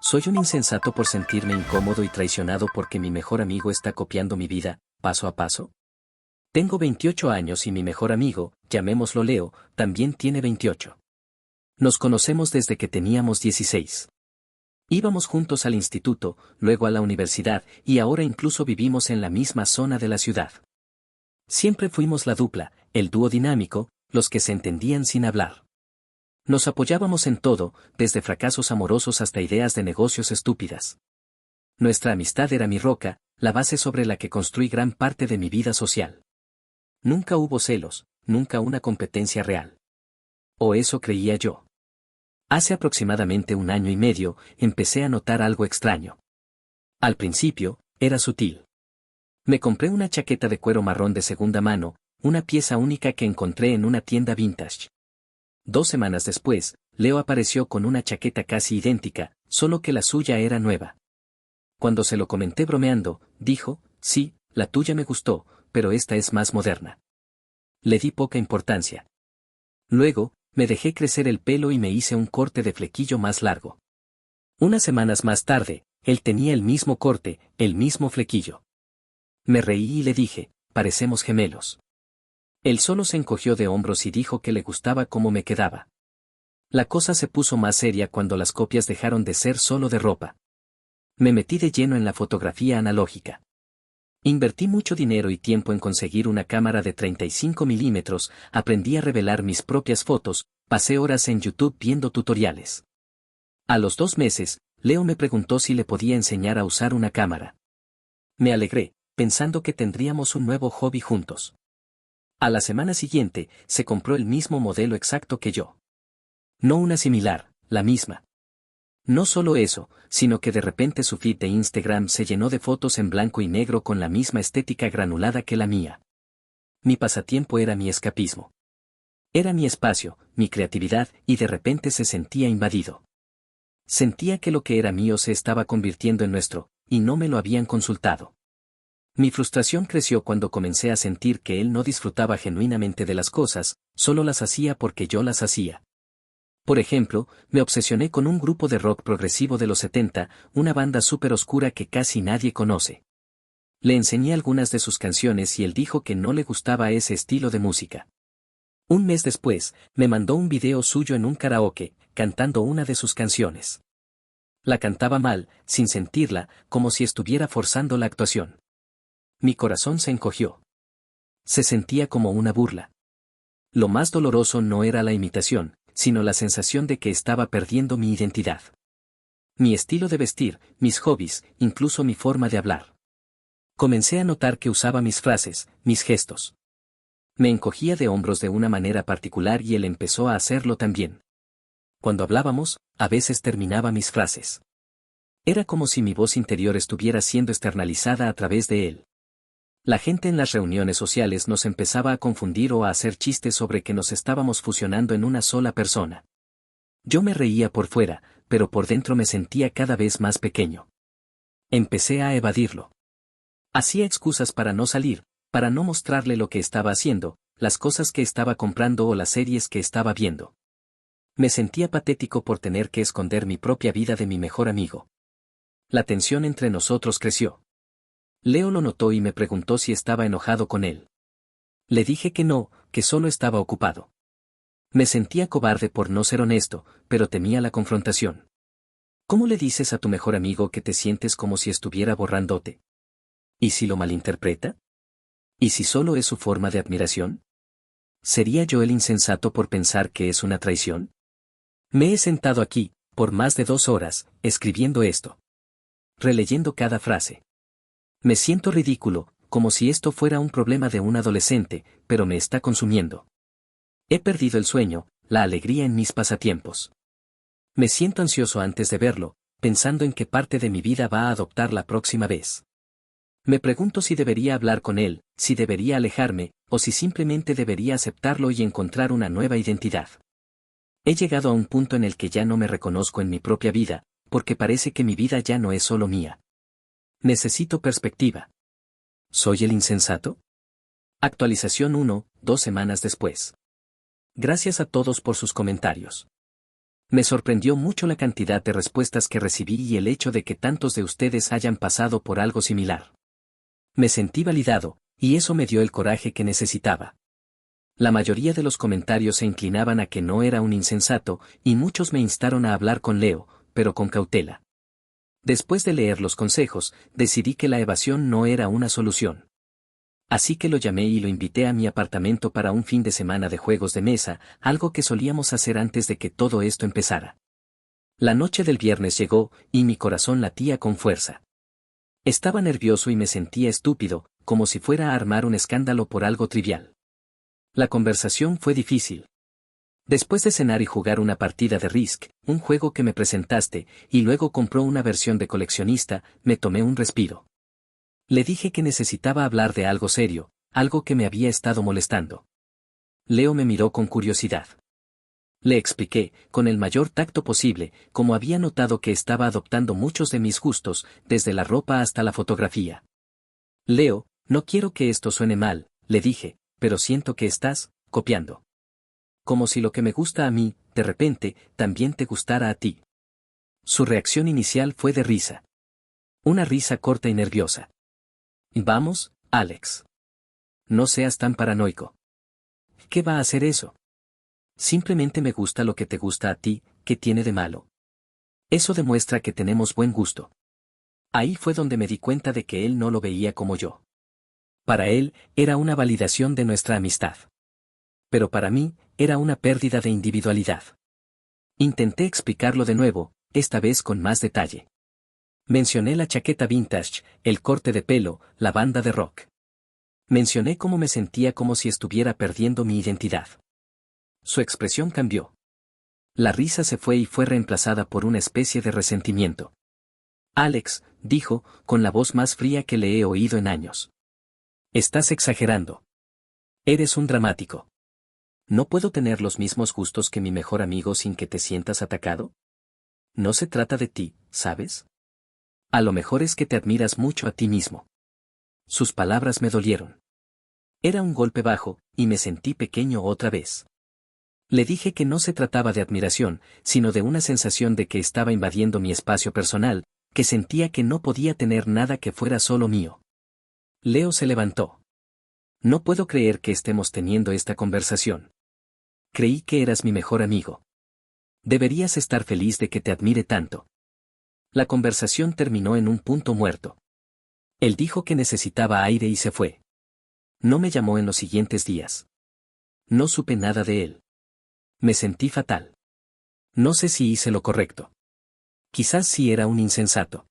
Soy un insensato por sentirme incómodo y traicionado porque mi mejor amigo está copiando mi vida, paso a paso. Tengo 28 años y mi mejor amigo, llamémoslo Leo, también tiene 28. Nos conocemos desde que teníamos 16. Íbamos juntos al instituto, luego a la universidad y ahora incluso vivimos en la misma zona de la ciudad. Siempre fuimos la dupla, el dúo dinámico, los que se entendían sin hablar. Nos apoyábamos en todo, desde fracasos amorosos hasta ideas de negocios estúpidas. Nuestra amistad era mi roca, la base sobre la que construí gran parte de mi vida social. Nunca hubo celos, nunca una competencia real. O eso creía yo. Hace aproximadamente 1 año y medio, empecé a notar algo extraño. Al principio, era sutil. Me compré una chaqueta de cuero marrón de segunda mano, una pieza única que encontré en una tienda vintage. 2 semanas después, Leo apareció con una chaqueta casi idéntica, solo que la suya era nueva. Cuando se lo comenté bromeando, dijo, sí, la tuya me gustó, pero esta es más moderna. Le di poca importancia. Luego, me dejé crecer el pelo y me hice un corte de flequillo más largo. Unas semanas más tarde, él tenía el mismo corte, el mismo flequillo. Me reí y le dije, parecemos gemelos. Él solo se encogió de hombros y dijo que le gustaba cómo me quedaba. La cosa se puso más seria cuando las copias dejaron de ser solo de ropa. Me metí de lleno en la fotografía analógica. Invertí mucho dinero y tiempo en conseguir una cámara de 35 milímetros, aprendí a revelar mis propias fotos, pasé horas en YouTube viendo tutoriales. A los 2 meses, Leo me preguntó si le podía enseñar a usar una cámara. Me alegré, pensando que tendríamos un nuevo hobby juntos. A la semana siguiente, se compró el mismo modelo exacto que yo. No una similar, la misma. No solo eso, sino que de repente su feed de Instagram se llenó de fotos en blanco y negro con la misma estética granulada que la mía. Mi pasatiempo era mi escapismo. Era mi espacio, mi creatividad, y de repente se sentía invadido. Sentía que lo que era mío se estaba convirtiendo en nuestro, y no me lo habían consultado. Mi frustración creció cuando comencé a sentir que él no disfrutaba genuinamente de las cosas, solo las hacía porque yo las hacía. Por ejemplo, me obsesioné con un grupo de rock progresivo de los 70, una banda súper oscura que casi nadie conoce. Le enseñé algunas de sus canciones y él dijo que no le gustaba ese estilo de música. Un mes después, me mandó un video suyo en un karaoke, cantando una de sus canciones. La cantaba mal, sin sentirla, como si estuviera forzando la actuación. Mi corazón se encogió. Se sentía como una burla. Lo más doloroso no era la imitación, sino la sensación de que estaba perdiendo mi identidad. Mi estilo de vestir, mis hobbies, incluso mi forma de hablar. Comencé a notar que usaba mis frases, mis gestos. Me encogía de hombros de una manera particular y él empezó a hacerlo también. Cuando hablábamos, a veces terminaba mis frases. Era como si mi voz interior estuviera siendo externalizada a través de él. La gente en las reuniones sociales nos empezaba a confundir o a hacer chistes sobre que nos estábamos fusionando en una sola persona. Yo me reía por fuera, pero por dentro me sentía cada vez más pequeño. Empecé a evadirlo. Hacía excusas para no salir, para no mostrarle lo que estaba haciendo, las cosas que estaba comprando o las series que estaba viendo. Me sentía patético por tener que esconder mi propia vida de mi mejor amigo. La tensión entre nosotros creció. Leo lo notó y me preguntó si estaba enojado con él. Le dije que no, que solo estaba ocupado. Me sentía cobarde por no ser honesto, pero temía la confrontación. ¿Cómo le dices a tu mejor amigo que te sientes como si estuviera borrándote? ¿Y si lo malinterpreta? ¿Y si solo es su forma de admiración? ¿Sería yo el insensato por pensar que es una traición? Me he sentado aquí, por más de 2 horas, escribiendo esto. Releyendo cada frase. Me siento ridículo, como si esto fuera un problema de un adolescente, pero me está consumiendo. He perdido el sueño, la alegría en mis pasatiempos. Me siento ansioso antes de verlo, pensando en qué parte de mi vida va a adoptar la próxima vez. Me pregunto si debería hablar con él, si debería alejarme, o si simplemente debería aceptarlo y encontrar una nueva identidad. He llegado a un punto en el que ya no me reconozco en mi propia vida, porque parece que mi vida ya no es solo mía. Necesito perspectiva. ¿Soy el insensato? Actualización 1, 2 semanas después. Gracias a todos por sus comentarios. Me sorprendió mucho la cantidad de respuestas que recibí y el hecho de que tantos de ustedes hayan pasado por algo similar. Me sentí validado, y eso me dio el coraje que necesitaba. La mayoría de los comentarios se inclinaban a que no era un insensato, y muchos me instaron a hablar con Leo, pero con cautela. Después de leer los consejos, decidí que la evasión no era una solución. Así que lo llamé y lo invité a mi apartamento para un fin de semana de juegos de mesa, algo que solíamos hacer antes de que todo esto empezara. La noche del viernes llegó, y mi corazón latía con fuerza. Estaba nervioso y me sentía estúpido, como si fuera a armar un escándalo por algo trivial. La conversación fue difícil. Después de cenar y jugar una partida de Risk, un juego que me presentaste, y luego compró una versión de coleccionista, me tomé un respiro. Le dije que necesitaba hablar de algo serio, algo que me había estado molestando. Leo me miró con curiosidad. Le expliqué, con el mayor tacto posible, cómo había notado que estaba adoptando muchos de mis gustos, desde la ropa hasta la fotografía. Leo, no quiero que esto suene mal, le dije, pero siento que estás copiando. Como si lo que me gusta a mí, de repente, también te gustara a ti. Su reacción inicial fue de risa. Una risa corta y nerviosa. Vamos, Alex. No seas tan paranoico. ¿Qué va a hacer eso? Simplemente me gusta lo que te gusta a ti, ¿qué tiene de malo? Eso demuestra que tenemos buen gusto. Ahí fue donde me di cuenta de que él no lo veía como yo. Para él, era una validación de nuestra amistad. Pero para mí, era una pérdida de individualidad. Intenté explicarlo de nuevo, esta vez con más detalle. Mencioné la chaqueta vintage, el corte de pelo, la banda de rock. Mencioné cómo me sentía como si estuviera perdiendo mi identidad. Su expresión cambió. La risa se fue y fue reemplazada por una especie de resentimiento. Alex, dijo, con la voz más fría que le he oído en años. Estás exagerando. Eres un dramático. ¿No puedo tener los mismos gustos que mi mejor amigo sin que te sientas atacado? No se trata de ti, ¿sabes? A lo mejor es que te admiras mucho a ti mismo. Sus palabras me dolieron. Era un golpe bajo, y me sentí pequeño otra vez. Le dije que no se trataba de admiración, sino de una sensación de que estaba invadiendo mi espacio personal, que sentía que no podía tener nada que fuera solo mío. Leo se levantó. No puedo creer que estemos teniendo esta conversación. Creí que eras mi mejor amigo. Deberías estar feliz de que te admire tanto. La conversación terminó en un punto muerto. Él dijo que necesitaba aire y se fue. No me llamó en los siguientes días. No supe nada de él. Me sentí fatal. No sé si hice lo correcto. Quizás sí era un insensato.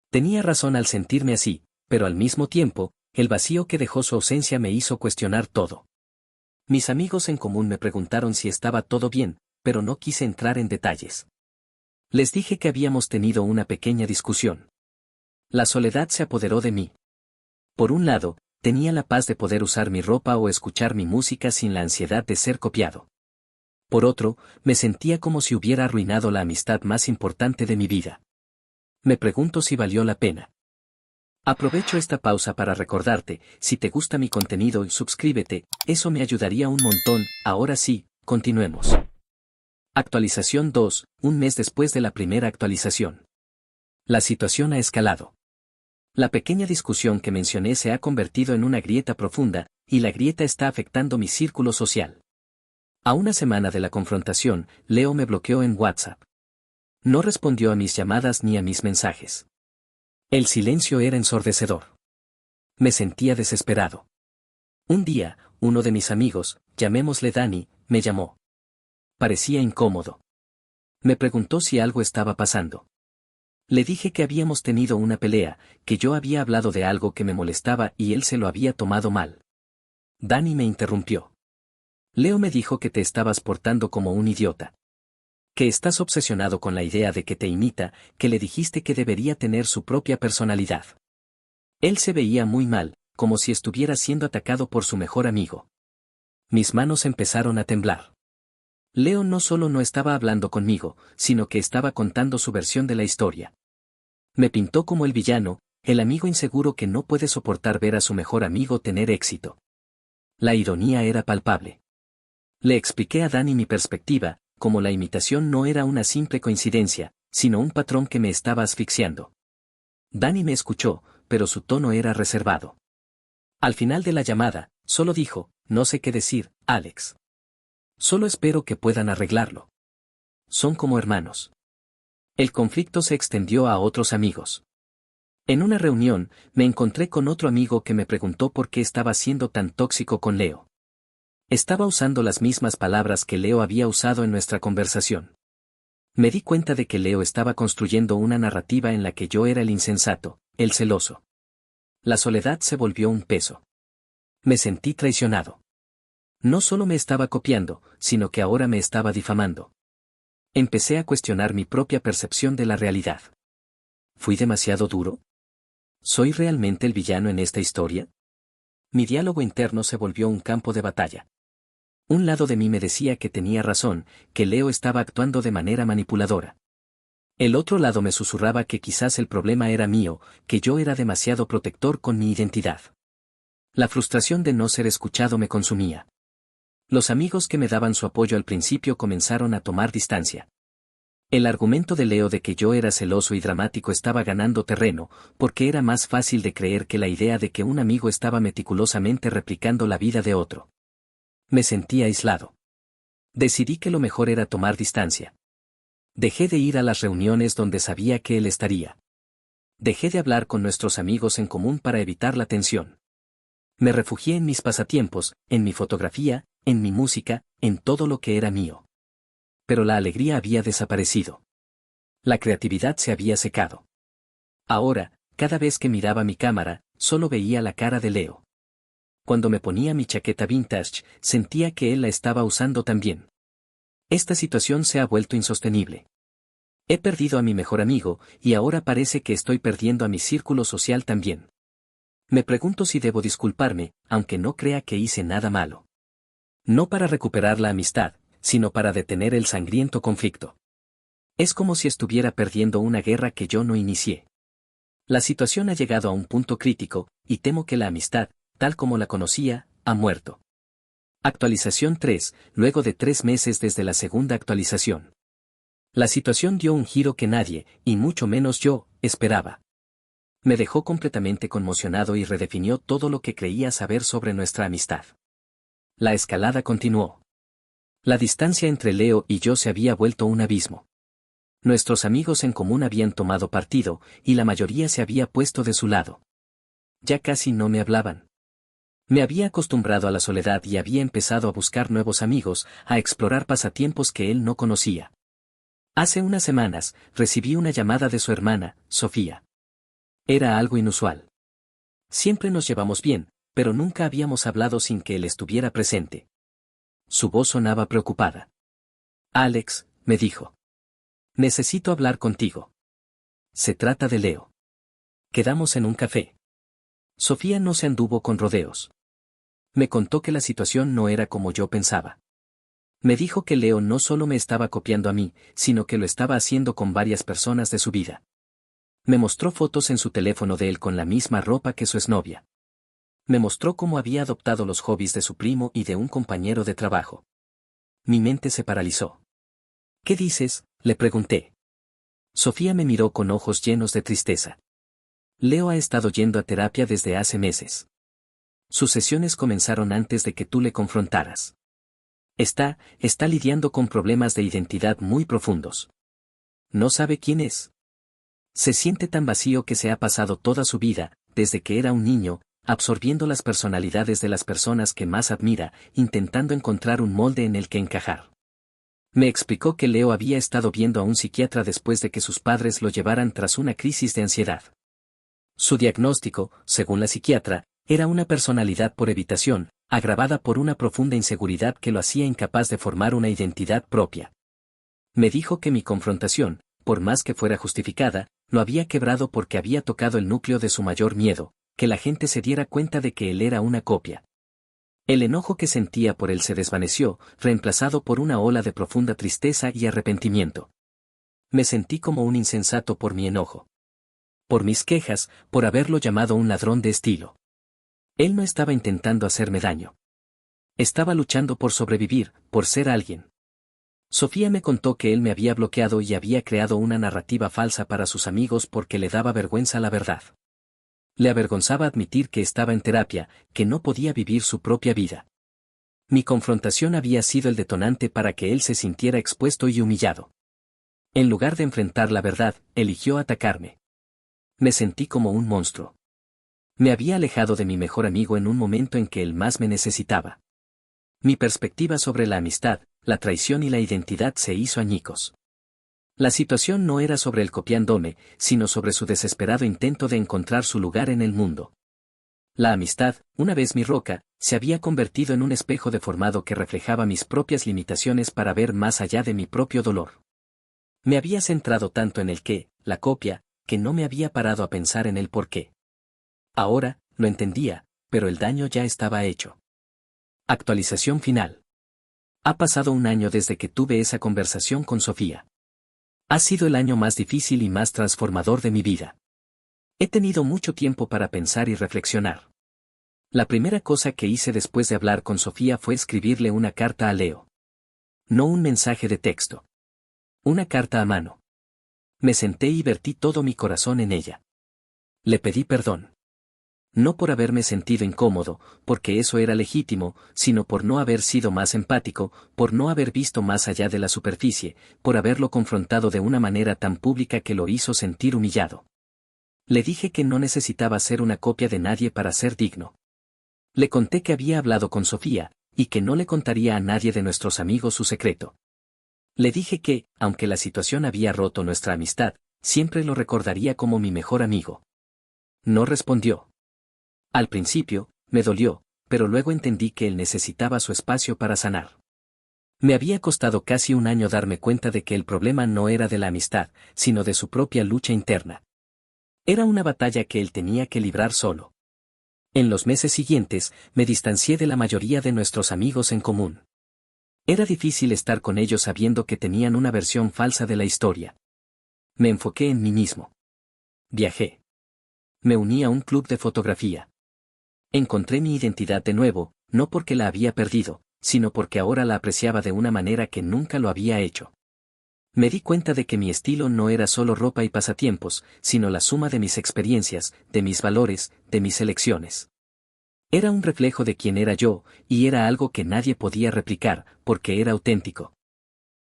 Tenía razón al sentirme así, pero al mismo tiempo, el vacío que dejó su ausencia me hizo cuestionar todo. Mis amigos en común me preguntaron si estaba todo bien, pero no quise entrar en detalles. Les dije que habíamos tenido una pequeña discusión. La soledad se apoderó de mí. Por un lado, tenía la paz de poder usar mi ropa o escuchar mi música sin la ansiedad de ser copiado. Por otro, me sentía como si hubiera arruinado la amistad más importante de mi vida. Me pregunto si valió la pena. Aprovecho esta pausa para recordarte, si te gusta mi contenido, suscríbete, eso me ayudaría un montón. Ahora sí, continuemos. Actualización 2, un mes después de la primera actualización. La situación ha escalado. La pequeña discusión que mencioné se ha convertido en una grieta profunda, y la grieta está afectando mi círculo social. A una semana de la confrontación, Leo me bloqueó en WhatsApp. No respondió a mis llamadas ni a mis mensajes. El silencio era ensordecedor. Me sentía desesperado. Un día, uno de mis amigos, llamémosle Dani, me llamó. Parecía incómodo. Me preguntó si algo estaba pasando. Le dije que habíamos tenido una pelea, que yo había hablado de algo que me molestaba y él se lo había tomado mal. Dani me interrumpió. Leo me dijo que te estabas portando como un idiota. Que estás obsesionado con la idea de que te imita, que le dijiste que debería tener su propia personalidad. Él se veía muy mal, como si estuviera siendo atacado por su mejor amigo. Mis manos empezaron a temblar. Leo no solo no estaba hablando conmigo, sino que estaba contando su versión de la historia. Me pintó como el villano, el amigo inseguro que no puede soportar ver a su mejor amigo tener éxito. La ironía era palpable. Le expliqué a Dani mi perspectiva, como la imitación no era una simple coincidencia, sino un patrón que me estaba asfixiando. Dani me escuchó, pero su tono era reservado. Al final de la llamada, solo dijo, no sé qué decir, Alex. Solo espero que puedan arreglarlo. Son como hermanos. El conflicto se extendió a otros amigos. En una reunión, me encontré con otro amigo que me preguntó por qué estaba siendo tan tóxico con Leo. Estaba usando las mismas palabras que Leo había usado en nuestra conversación. Me di cuenta de que Leo estaba construyendo una narrativa en la que yo era el insensato, el celoso. La soledad se volvió un peso. Me sentí traicionado. No solo me estaba copiando, sino que ahora me estaba difamando. Empecé a cuestionar mi propia percepción de la realidad. ¿Fui demasiado duro? ¿Soy realmente el villano en esta historia? Mi diálogo interno se volvió un campo de batalla. Un lado de mí me decía que tenía razón, que Leo estaba actuando de manera manipuladora. El otro lado me susurraba que quizás el problema era mío, que yo era demasiado protector con mi identidad. La frustración de no ser escuchado me consumía. Los amigos que me daban su apoyo al principio comenzaron a tomar distancia. El argumento de Leo de que yo era celoso y dramático estaba ganando terreno, porque era más fácil de creer que la idea de que un amigo estaba meticulosamente replicando la vida de otro. Me sentí aislado. Decidí que lo mejor era tomar distancia. Dejé de ir a las reuniones donde sabía que él estaría. Dejé de hablar con nuestros amigos en común para evitar la tensión. Me refugié en mis pasatiempos, en mi fotografía, en mi música, en todo lo que era mío. Pero la alegría había desaparecido. La creatividad se había secado. Ahora, cada vez que miraba mi cámara, solo veía la cara de Leo. Cuando me ponía mi chaqueta vintage, sentía que él la estaba usando también. Esta situación se ha vuelto insostenible. He perdido a mi mejor amigo, y ahora parece que estoy perdiendo a mi círculo social también. Me pregunto si debo disculparme, aunque no crea que hice nada malo. No para recuperar la amistad, sino para detener el sangriento conflicto. Es como si estuviera perdiendo una guerra que yo no inicié. La situación ha llegado a un punto crítico, y temo que la amistad, tal como la conocía, ha muerto. Actualización 3, luego de 3 meses desde la segunda actualización. La situación dio un giro que nadie, y mucho menos yo, esperaba. Me dejó completamente conmocionado y redefinió todo lo que creía saber sobre nuestra amistad. La escalada continuó. La distancia entre Leo y yo se había vuelto un abismo. Nuestros amigos en común habían tomado partido, y la mayoría se había puesto de su lado. Ya casi no me hablaban. Me había acostumbrado a la soledad y había empezado a buscar nuevos amigos, a explorar pasatiempos que él no conocía. Hace unas semanas, recibí una llamada de su hermana, Sofía. Era algo inusual. Siempre nos llevamos bien, pero nunca habíamos hablado sin que él estuviera presente. Su voz sonaba preocupada. Alex, me dijo. Necesito hablar contigo. Se trata de Leo. Quedamos en un café. Sofía no se anduvo con rodeos. Me contó que la situación no era como yo pensaba. Me dijo que Leo no solo me estaba copiando a mí, sino que lo estaba haciendo con varias personas de su vida. Me mostró fotos en su teléfono de él con la misma ropa que su exnovia. Me mostró cómo había adoptado los hobbies de su primo y de un compañero de trabajo. Mi mente se paralizó. ¿Qué dices?, le pregunté. Sofía me miró con ojos llenos de tristeza. Leo ha estado yendo a terapia desde hace meses. Sus sesiones comenzaron antes de que tú le confrontaras. Está lidiando con problemas de identidad muy profundos. No sabe quién es. Se siente tan vacío que se ha pasado toda su vida, desde que era un niño, absorbiendo las personalidades de las personas que más admira, intentando encontrar un molde en el que encajar. Me explicó que Leo había estado viendo a un psiquiatra después de que sus padres lo llevaran tras una crisis de ansiedad. Su diagnóstico, según la psiquiatra, era una personalidad por evitación, agravada por una profunda inseguridad que lo hacía incapaz de formar una identidad propia. Me dijo que mi confrontación, por más que fuera justificada, lo había quebrado porque había tocado el núcleo de su mayor miedo, que la gente se diera cuenta de que él era una copia. El enojo que sentía por él se desvaneció, reemplazado por una ola de profunda tristeza y arrepentimiento. Me sentí como un insensato por mi enojo. Por mis quejas, por haberlo llamado un ladrón de estilo. Él no estaba intentando hacerme daño. Estaba luchando por sobrevivir, por ser alguien. Sofía me contó que él me había bloqueado y había creado una narrativa falsa para sus amigos porque le daba vergüenza la verdad. Le avergonzaba admitir que estaba en terapia, que no podía vivir su propia vida. Mi confrontación había sido el detonante para que él se sintiera expuesto y humillado. En lugar de enfrentar la verdad, eligió atacarme. Me sentí como un monstruo. Me había alejado de mi mejor amigo en un momento en que él más me necesitaba. Mi perspectiva sobre la amistad, la traición y la identidad se hizo añicos. La situación no era sobre el copiándome, sino sobre su desesperado intento de encontrar su lugar en el mundo. La amistad, una vez mi roca, se había convertido en un espejo deformado que reflejaba mis propias limitaciones para ver más allá de mi propio dolor. Me había centrado tanto en el qué, la copia, que no me había parado a pensar en el por qué. Ahora, lo entendía, pero el daño ya estaba hecho. Actualización final. Ha pasado un año desde que tuve esa conversación con Sofía. Ha sido el año más difícil y más transformador de mi vida. He tenido mucho tiempo para pensar y reflexionar. La primera cosa que hice después de hablar con Sofía fue escribirle una carta a Leo. No un mensaje de texto. Una carta a mano. Me senté y vertí todo mi corazón en ella. Le pedí perdón. No por haberme sentido incómodo, porque eso era legítimo, sino por no haber sido más empático, por no haber visto más allá de la superficie, por haberlo confrontado de una manera tan pública que lo hizo sentir humillado. Le dije que no necesitaba ser una copia de nadie para ser digno. Le conté que había hablado con Sofía, y que no le contaría a nadie de nuestros amigos su secreto. Le dije que, aunque la situación había roto nuestra amistad, siempre lo recordaría como mi mejor amigo. No respondió. Al principio, me dolió, pero luego entendí que él necesitaba su espacio para sanar. Me había costado casi un año darme cuenta de que el problema no era de la amistad, sino de su propia lucha interna. Era una batalla que él tenía que librar solo. En los meses siguientes, me distancié de la mayoría de nuestros amigos en común. Era difícil estar con ellos sabiendo que tenían una versión falsa de la historia. Me enfoqué en mí mismo. Viajé. Me uní a un club de fotografía. Encontré mi identidad de nuevo, no porque la había perdido, sino porque ahora la apreciaba de una manera que nunca lo había hecho. Me di cuenta de que mi estilo no era solo ropa y pasatiempos, sino la suma de mis experiencias, de mis valores, de mis elecciones. Era un reflejo de quién era yo, y era algo que nadie podía replicar, porque era auténtico.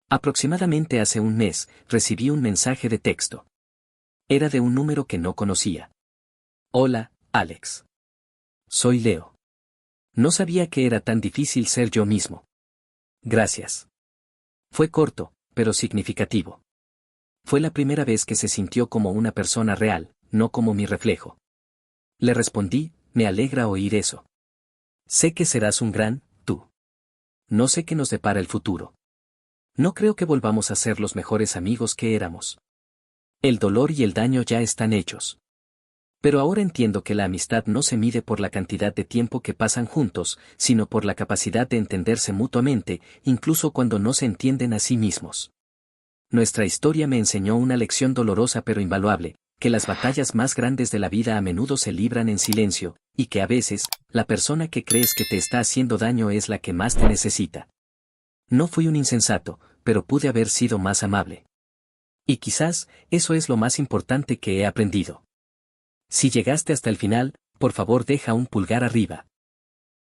Aproximadamente hace un mes, recibí un mensaje de texto. Era de un número que no conocía. Hola, Alex. Soy Leo. No sabía que era tan difícil ser yo mismo. Gracias. Fue corto, pero significativo. Fue la primera vez que se sintió como una persona real, no como mi reflejo. Le respondí, me alegra oír eso. Sé que serás un gran, tú. No sé qué nos depara el futuro. No creo que volvamos a ser los mejores amigos que éramos. El dolor y el daño ya están hechos. Pero ahora entiendo que la amistad no se mide por la cantidad de tiempo que pasan juntos, sino por la capacidad de entenderse mutuamente, incluso cuando no se entienden a sí mismos. Nuestra historia me enseñó una lección dolorosa pero invaluable, que las batallas más grandes de la vida a menudo se libran en silencio, y que a veces, la persona que crees que te está haciendo daño es la que más te necesita. No fui un insensato, pero pude haber sido más amable. Y quizás, eso es lo más importante que he aprendido. Si llegaste hasta el final, por favor deja un pulgar arriba.